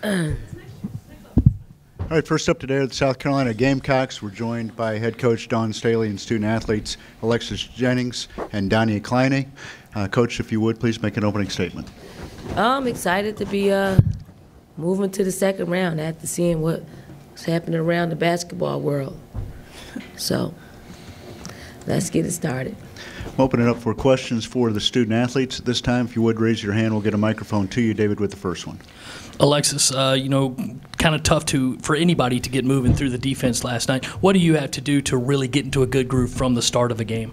All right, first up today are the South Carolina Gamecocks. We're joined by head coach Don Staley and student athletes Alexis Jennings and Doniyah Cliney. Coach, if you would, please make an opening statement. I'm excited to be moving to the second round after seeing what's happening around the basketball world. So let's get it started. We'll open it up for questions for the student athletes. At this time, if you would raise your hand, we'll get a microphone to you. David with the first one. Alexis, kind of tough for anybody to get moving through the defense last night. What do you have to do to really get into a good groove from the start of a game?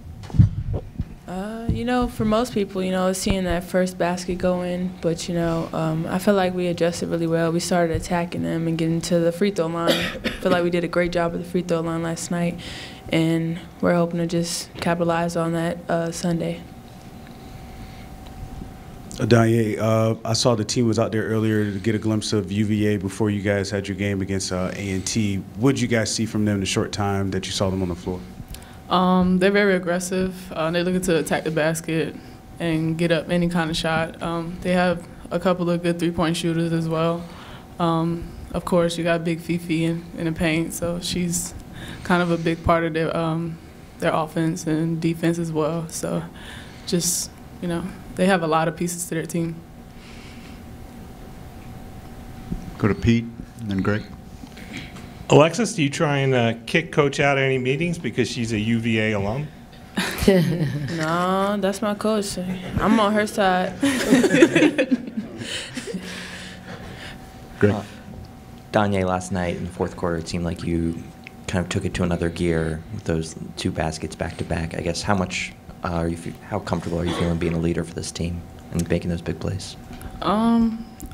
For most people, seeing that first basket go in, but, I feel like we adjusted really well. We started attacking them and getting to the free throw line. I feel like we did a great job at the free throw line last night, and we're hoping to just capitalize on that Sunday. Doniyah, I saw the team was out there earlier to get a glimpse of UVA before you guys had your game against A&T. What did you guys see from them in the short time that you saw them on the floor? They're very aggressive. They're looking to attack the basket and get up any kind of shot. They have a couple of good three-point shooters as well. Of course, you got Big Fifi in the paint, so she's kind of a big part of their offense and defense as well. So just, they have a lot of pieces to their team. Go to Pete and then Greg. Alexis, do you try and kick Coach out of any meetings because she's a UVA alum? No, that's my coach. I'm on her side. Greg. Doniyah, last night in the fourth quarter, it seemed like you kind of took it to another gear with those two baskets back to back. I guess how comfortable are you feeling being a leader for this team and making those big plays?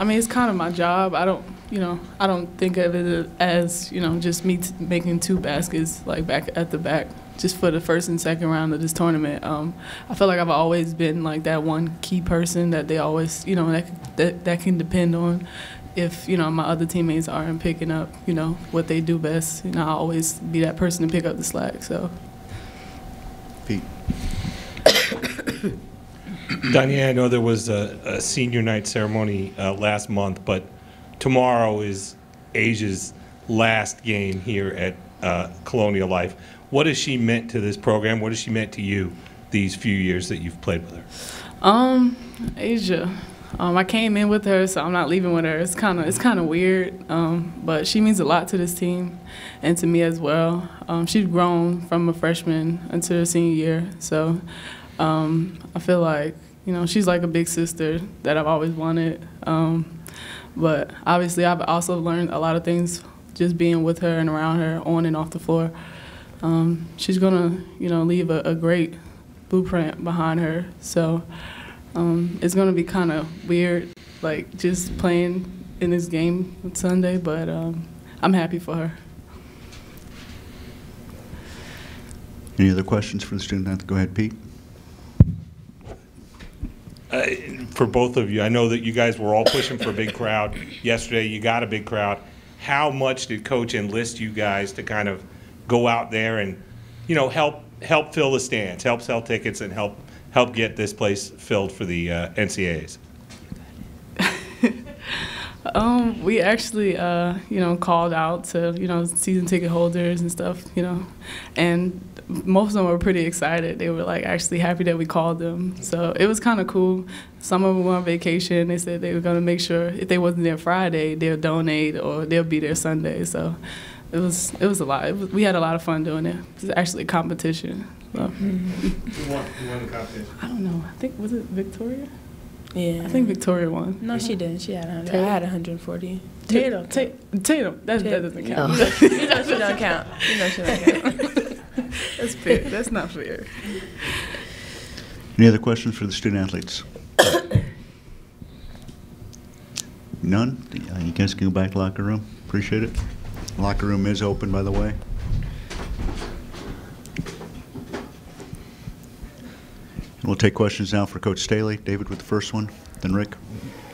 It's kind of my job. I don't think of it as, just me making two baskets like back at the back just for the first and second round of this tournament. I feel like I've always been like that one key person that they always, that can depend on if, my other teammates aren't picking up, what they do best. I'll always be that person to pick up the slack, so. Pete. Doniyah, I know there was a senior night ceremony last month, but tomorrow is Asia's last game here at Colonial Life. What has she meant to this program? What has she meant to you these few years that you've played with her? Asia. I came in with her, so I'm not leaving with her. It's kind of weird, but she means a lot to this team and to me as well. She's grown from a freshman until her senior year, so I feel like she's like a big sister that I've always wanted. But obviously, I've also learned a lot of things just being with her and around her, on and off the floor. She's gonna, leave a great blueprint behind her. So it's gonna be kind of weird, like just playing in this game Sunday. But I'm happy for her. Any other questions for the student? Go ahead, Pete. For both of you, I know that you guys were all pushing for a big crowd yesterday. You got a big crowd. How much did Coach enlist you guys to kind of go out there and, help fill the stands, help sell tickets, and help get this place filled for the NCAAs? We actually, called out to, season ticket holders and stuff, and most of them were pretty excited. They were actually happy that we called them. So it was kind of cool. Some of them were on vacation. They said they were going to make sure if they wasn't there Friday, they'll donate or they'll be there Sunday. So it was a lot. We had a lot of fun doing it. It was actually a competition. So. Who won the competition? I don't know. I think, was it Victoria? Yeah. I think Victoria won. No, she didn't. She had 100. I had 140. Tatum. That doesn't count. She don't count. She don't count. That's fair. That's not fair. Any other questions for the student athletes? None? You guys can go back to the locker room. Appreciate it. The locker room is open, by the way. And we'll take questions now for Coach Staley. David with the first one, then Rick.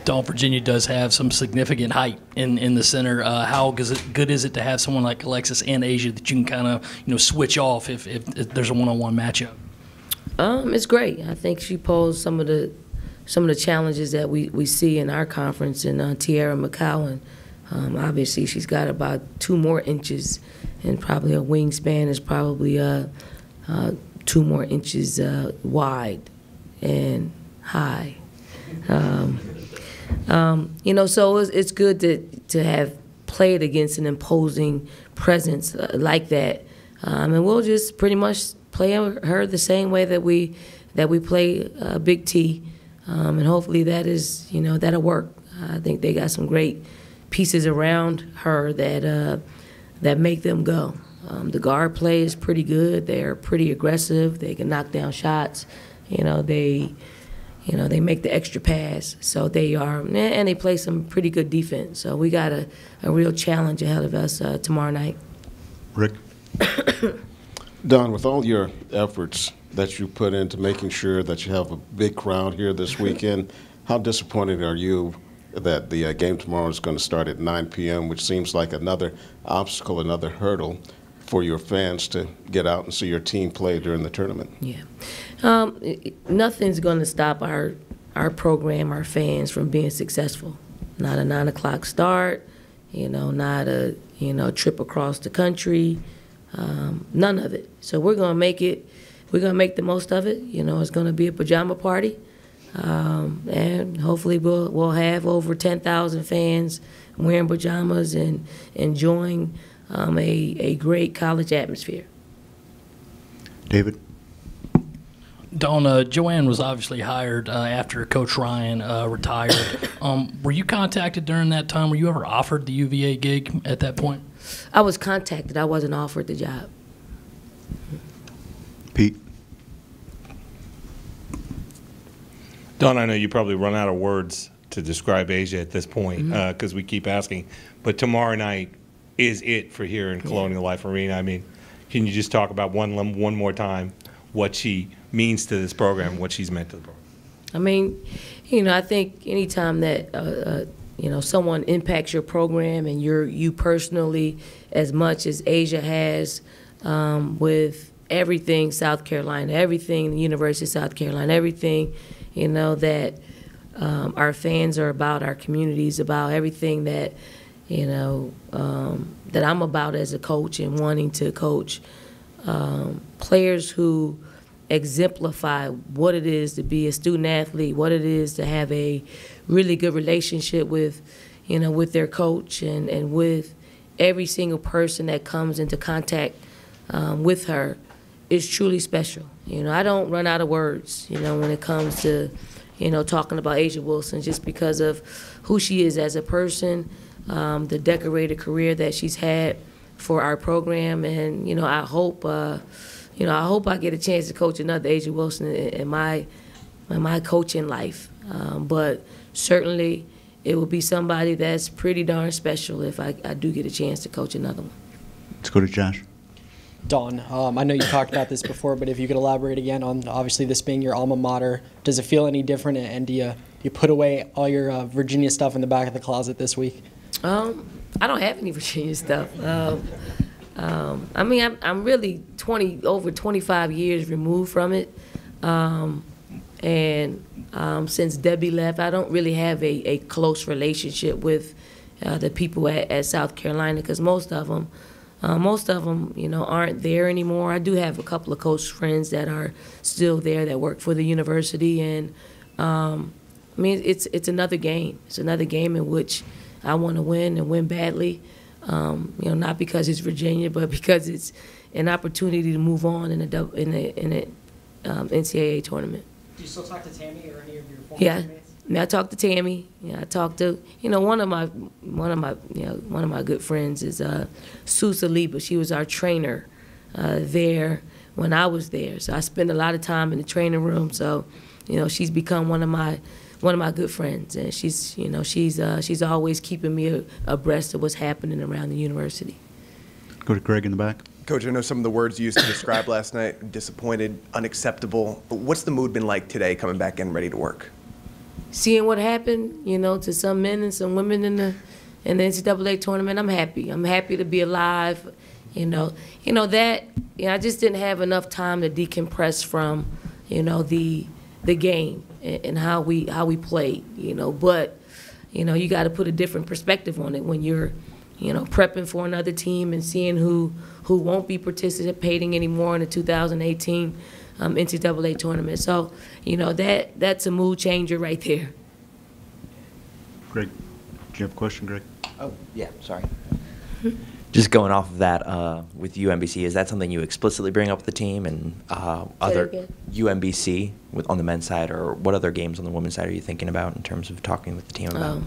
Don, Virginia does have some significant height in the center. How good is it to have someone like Alexis and Asia that you can kind of switch off if there's a one-on-one matchup? It's great. I think she posed some of the challenges that we see in our conference, and Tierra McCowan Obviously, she's got about 2 more inches, and probably her wingspan is probably 2 more inches wide and high. So it's good to have played against an imposing presence like that, and we'll just pretty much play her the same way that we play Big T, and hopefully that'll work. I think they got some great pieces around her that make them go. The guard play is pretty good. They're pretty aggressive. They can knock down shots. They make the extra pass. So they are, and they play some pretty good defense. So we got a real challenge ahead of us tomorrow night. Rick? Don, with all your efforts that you put into making sure that you have a big crowd here this weekend, how disappointed are you that the game tomorrow is going to start at 9 p.m., which seems like another obstacle, another hurdle for your fans to get out and see your team play during the tournament? Yeah. Nothing's going to stop our program, our fans, from being successful. Not a 9 o'clock start, not a trip across the country, none of it. So we're going to make it. We're going to make the most of it. It's going to be a pajama party, and hopefully we'll have over 10,000 fans wearing pajamas and enjoying a great college atmosphere. David? Don, Joanne was obviously hired after Coach Ryan retired. Were you contacted during that time? Were you ever offered the UVA gig at that point? I was contacted. I wasn't offered the job. Pete? Don, I know you probably run out of words to describe Asia at this point because we keep asking. But tomorrow night is it for here in Colonial Life Arena. I mean, can you just talk about one more time what she means to this program, what she's meant to the program? I mean, I think anytime that someone impacts your program and you personally, as much as Asia has with everything South Carolina, everything the University of South Carolina, everything that our fans are about, our communities about, everything that that I'm about as a coach and wanting to coach players who exemplify what it is to be a student athlete, what it is to have a really good relationship with their coach and with every single person that comes into contact with her is truly special. I don't run out of words, when it comes to, talking about Asia Wilson, just because of who she is as a person, the decorated career that she's had for our program, and I hope I get a chance to coach another Asia Wilson in my coaching life. But certainly, it will be somebody that's pretty darn special if I do get a chance to coach another one. Let's go to Josh. Don, I know you talked about this before, but if you could elaborate again on obviously this being your alma mater, does it feel any different, and do you put away all your Virginia stuff in the back of the closet this week? I don't have any Virginia stuff. I mean, I'm really over 25 years removed from it, and since Debbie left, I don't really have a close relationship with the people at South Carolina, because most of them, aren't there anymore. I do have a couple of coach friends that are still there that work for the university, and I mean, it's another game. It's another game in which I want to win and win badly. Not because it's Virginia, but because it's an opportunity to move on in a NCAA tournament. Do you still talk to Tammy or any of your former teammates? I talked to Tammy. I talked to one of my good friends is Sue Saliba. She was our trainer there when I was there. So I spent a lot of time in the training room. So she's become one of my good friends, and she's always keeping me abreast of what's happening around the university. Go to Greg in the back. Coach, I know some of the words you used to describe last night: disappointed, unacceptable. But what's the mood been like today, coming back in ready to work? Seeing what happened, to some men and some women in the NCAA tournament, I'm happy. I'm happy to be alive. I just didn't have enough time to decompress from, the game and how we played, But, you got to put a different perspective on it when you're, prepping for another team and seeing who won't be participating anymore in the 2018 NCAA tournament. So, that's a mood changer right there. Greg, do you have a question, Greg? Oh, yeah, sorry. Just going off of that, with UMBC, is that something you explicitly bring up with the team and other UMBC on the men's side, or what other games on the women's side are you thinking about in terms of talking with the team about?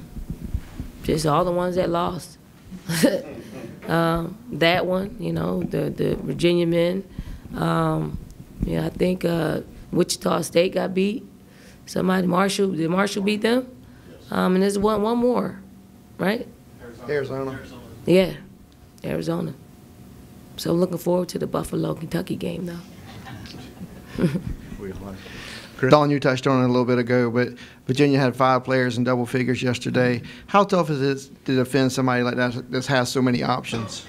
Just all the ones that lost. That one, the Virginia men. I think Wichita State got beat. Did Marshall beat them? And there's one more, right? Arizona. Yeah, Arizona. So looking forward to the Buffalo, Kentucky game, though. Don, you touched on it a little bit ago, but Virginia had 5 players in double figures yesterday. How tough is it to defend somebody like that has so many options?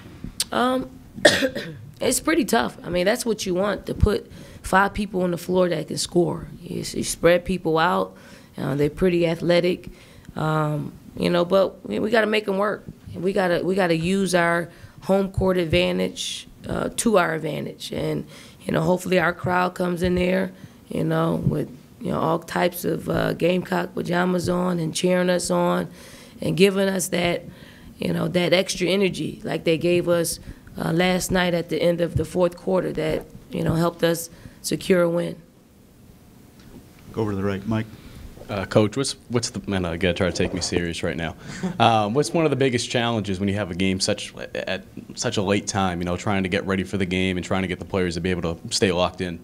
It's pretty tough. I mean, that's what you want, to put 5 people on the floor that can score. You spread people out. They're pretty athletic, but we got to make them work. We got to use our home court advantage to our advantage, and hopefully our crowd comes in there, with all types of Gamecock pajamas on and cheering us on, and giving us that that extra energy like they gave us last night at the end of the fourth quarter that helped us secure a win. Go over to the right, Mike. Coach, what's the man? I gotta try to take me serious right now. What's one of the biggest challenges when you have a game at such a late time? Trying to get ready for the game and trying to get the players to be able to stay locked in.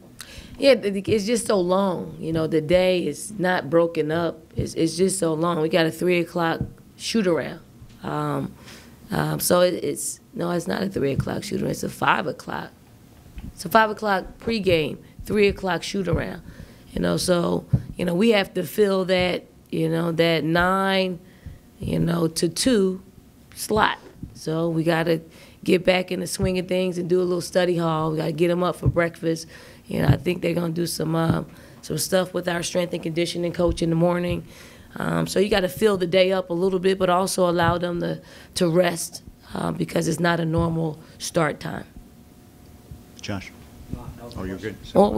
Yeah, it's just so long. The day is not broken up. It's just so long. We got a 3 o'clock shoot around. So it's not a 3 o'clock shoot around. It's a 5 o'clock. It's a 5 o'clock pregame, 3 o'clock shoot around. So we have to fill that that 9 to 2 slot. So we got to get back in the swing of things and do a little study hall. We got to get them up for breakfast. I think they're gonna do some stuff with our strength and conditioning coach in the morning. So you got to fill the day up a little bit, but also allow them to rest because it's not a normal start time. Josh. Oh, you're good. Or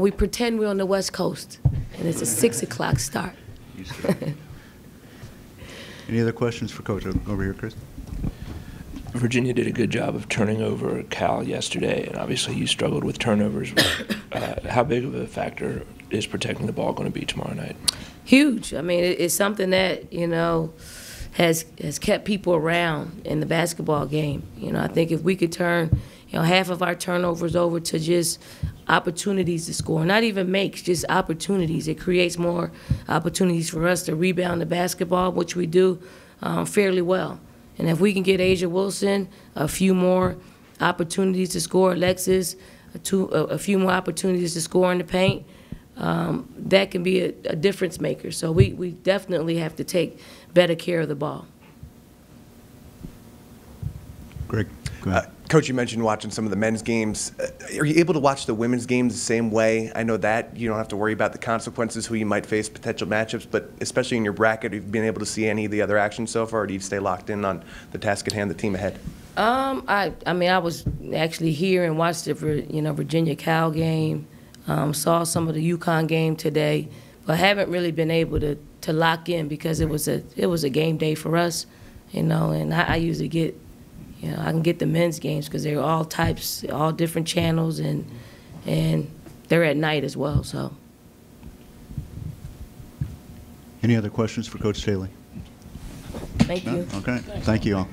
we pretend we're on the West Coast and it's a 6 o'clock start. Any other questions for Coach? Over here, Chris. Virginia did a good job of turning over Cal yesterday, and obviously you struggled with turnovers. How big of a factor is protecting the ball going to be tomorrow night? Huge. I mean, it's something that has kept people around in the basketball game. I think if we could turn half of our turnovers over to just opportunities to score, not even makes, just opportunities. It creates more opportunities for us to rebound the basketball, which we do fairly well. And if we can get Asia Wilson a few more opportunities to score, Alexis a few more opportunities to score in the paint, that can be a difference maker. So we definitely have to take better care of the ball. Greg, go ahead. Coach, you mentioned watching some of the men's games. Are you able to watch the women's games the same way? I know that you don't have to worry about the consequences, who you might face, potential matchups, but especially in your bracket, have you been able to see any of the other action so far, or do you stay locked in on the task at hand, the team ahead? I mean, I was actually here and watched the Virginia Cal game, saw some of the UConn game today, but haven't really been able to lock in because it was a game day for us, and I usually get. I can get the men's games because they're all types, all different channels, and they're at night as well. So. Any other questions for Coach Staley? Thank you. Okay. Thank you all.